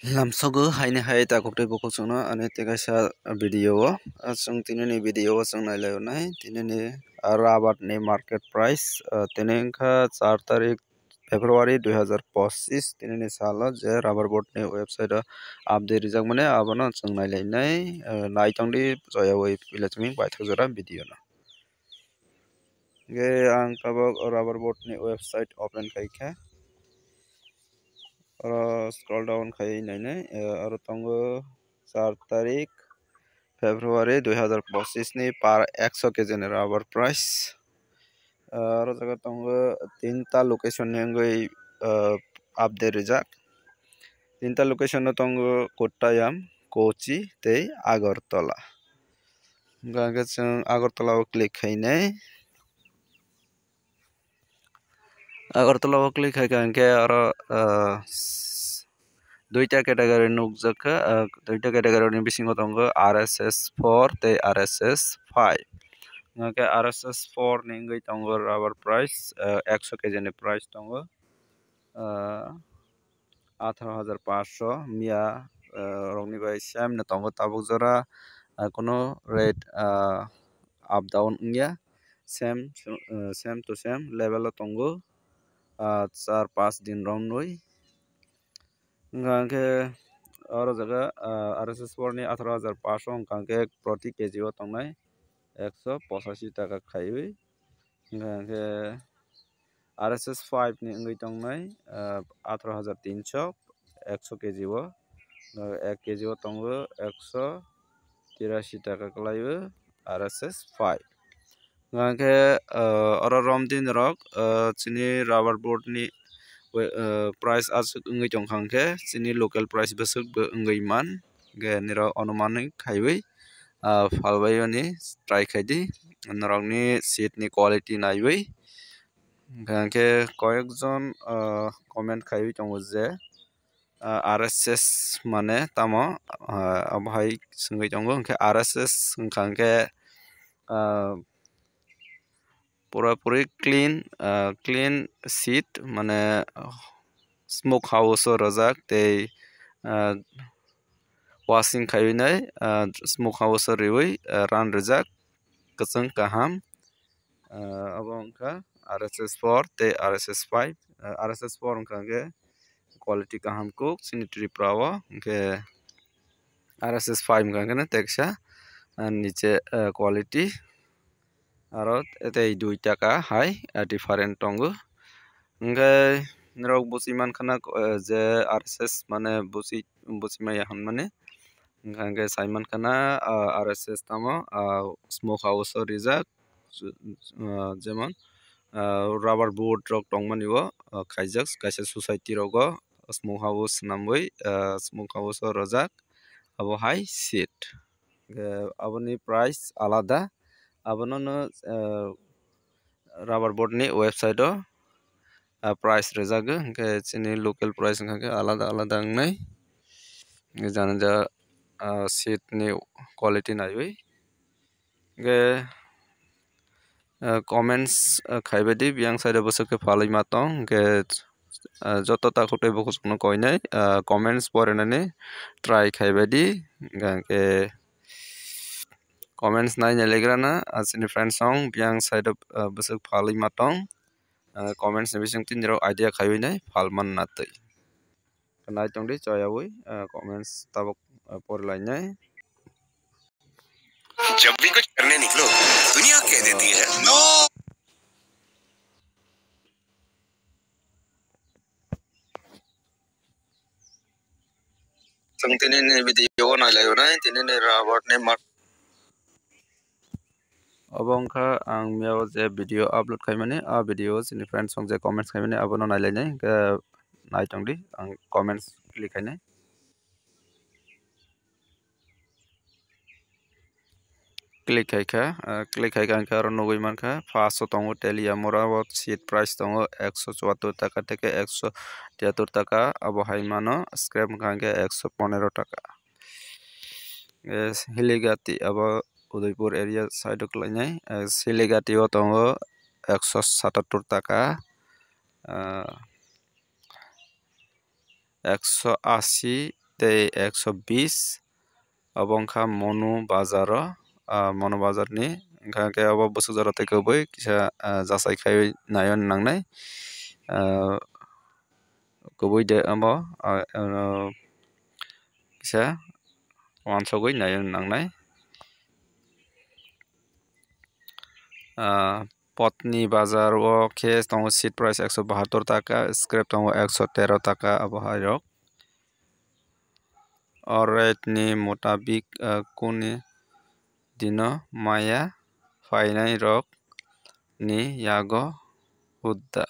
Lamsogo haine hai ta kokte boko sona ane tega sa video asung tinene video asung nailai nai tinene rabat ne market price tenengkha 4 tarik February 2025 tinene sala je rubber board ne website update rijak mane abono chung nailai nai naitongdi joyawai pilachmi baithakjora video na ge ang tabok rubber board ne website open kaikha scroll down khai naine aro tongo 4 tarik February 2025 ni par 100 kg ni rubber price aro jaga tongo tinta location ni ngoi update rijak tinta location no tongo Kottayam Kochi tei Agartala gaga chung Agartala o click khainai Agartala o click khai ganke aro duita category nukjaka duita category ni bisingo tongo RSS4 tei RSS5 ngake RSS4 ni ngoi tongo rubber price 100 kg ni price tongo 18500 mia rongni bai sam na tongo tabuk jora kono rate up down ngya same to same level o tongo 4-5 din romnoi ngake aro jaga RSS4 ni 18500 ngake proti kg o tongnai 185 taka khaiwi ngake RSS5 ni ngoi tongnai 18300 100 kg o 1 kg o tongo 183 taka klaiwi RSS5 ngake aro romdin rok chini rubber board ni price asuk ngoi tongkhangke chini local price basuk ngoi man ge niro anumanik khaiwi falbai ni try khaidi norokni seat ni quality naiwi ganke koyekjon comment khaiwi tongo je RSS mane tamo abhai sungoi tongo ke RSS ngkangke purapuri clean seat mane smoke house o rojak tei washing khaiwi nai smoke house o riwi ran rijak kuchung kaham abo wngkha RSS4 tei RSS5 RSS4 wngkha ke quality kaham kuk chini tripura o ke RSS5 wngkha ke teksa niche quality aro tei 2 taka hai different tongo ngai norok buchi mankhana je RSS mane buchimaya hanmane ngangke saiman khana RSS tamo smoke house o rijak jemon rubber board rok tongmani o khaijak kaisa society rogo smoke house namoi smoke house o rojak abo hai seat aboni price alada abono no rubber board ni website o price rejago hingke chini local price hingke alada alada wngnai jananja seat ni quality naiwi ge comments khaibadi biang side bosok ke phalai matong ge joto ta khotoi bokosokno koinai comments porinani try khaibadi ganke comments naina legrana chini friend song biang side bosok phalai matong comments ni bising tin jero idea khaiwi nai phalman natui kanai tongdi choyawi comments tabok porlainai जब भी कुछ करने निकलो दुनिया कह देती है no tinene video nailai nai tinene rubber ne mat abongkha ang miao je video upload khaimani a video chini friends song je comments khaimani abono nailai nai naitongdi ang comments click khainai click haika angke aro nugui mankha 500 tongo telia mora o seat price tongo 174 taka থেকে 173 taka abo hai mano scrap angke 115 taka Hiligati abo Udaipur area side o klainai Siligati o tongo 177 taka 180 tei 120 abongkha Mono Bazar ni hingkha ke abo busuk tei kubui kisa jasai khai nayon nangnai kubui de amo kisa wansogui nayon nangnai Potni Bazar o khe tongo seat price 172 taka scrap tongo 113 taka abo hairok Alright ni mutabik kuni dino maya fainai rok ni yago hudda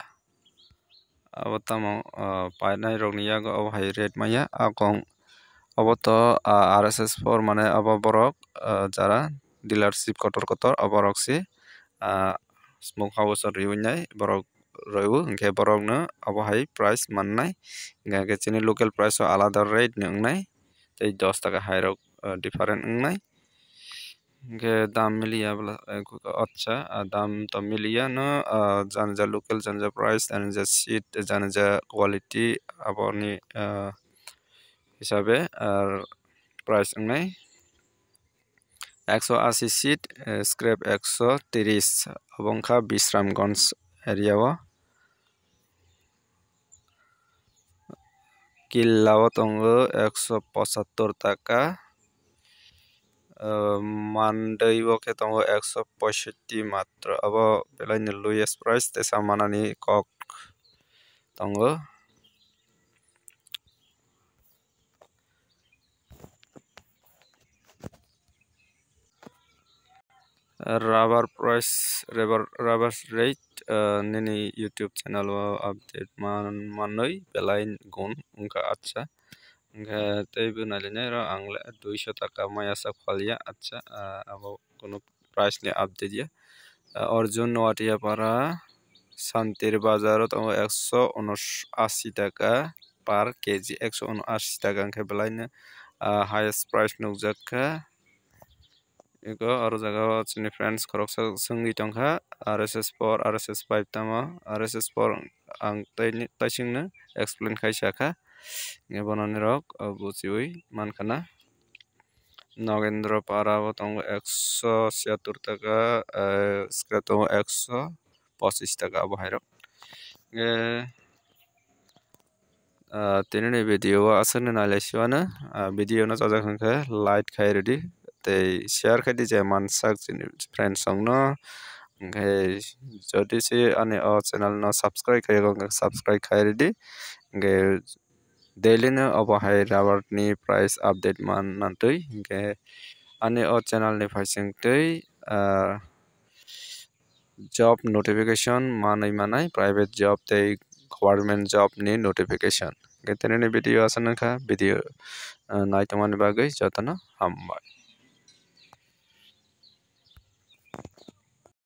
abo tamo painai rok ni yago abo hai rate maya akong abo to RSS4 mane abo borok jara dealership kotor abo rok si smoke house o riui nai borok roibu hingkhe borok no abo hai price mannai hingkha ke chini local price o alada rate ni wngnai tei 10 taka hai rok different wngnai hingkhe dam miliya acha dam to miliya no jani ja local jani ja price jani ja seat jani ja quality aboni hisabe price wngnai 180 seat scrap 130 abongkha Bisramganj area o Killa o tongo 175 taka Mandai o khe tongo 165 matra abo belai ni lowest price tei samanani kok tongo rubber rate nini YouTube channel o update manui belai gun wngkha acha hingkhe tei bwnali ro ang 200 taka maya sak phalya acha abo kono price ni update ya Arjun Noatiapara Santir Bazar o tongo 179 taka per kg 179 taka hingkhe belai no highest price nukjakha eko aro jaga o chini friends khoroksa swngui tongkha RSS4 RSS5 tamo RSS4 ang taising no explain khaisa kha bonani rok buchiui mankha Nagendra Para o tongo 176 taka scrap tongo 125 taka abo hairok tini ni video o aswkni nailai video no chajak wngkha like khai redi tei share khai di jai mansak chini friends rok no hingkhe jodi se ani o channel no subscribe khai wngkha subscribe khai redi hingkhe daily no abo hai rubber ni price update mannatui hingkhe ani o channel ni paisingtui job notification manai private job tei government job ni notification hingkhe tini ni video asana wngkha video naitongmani bagui jotono hambai.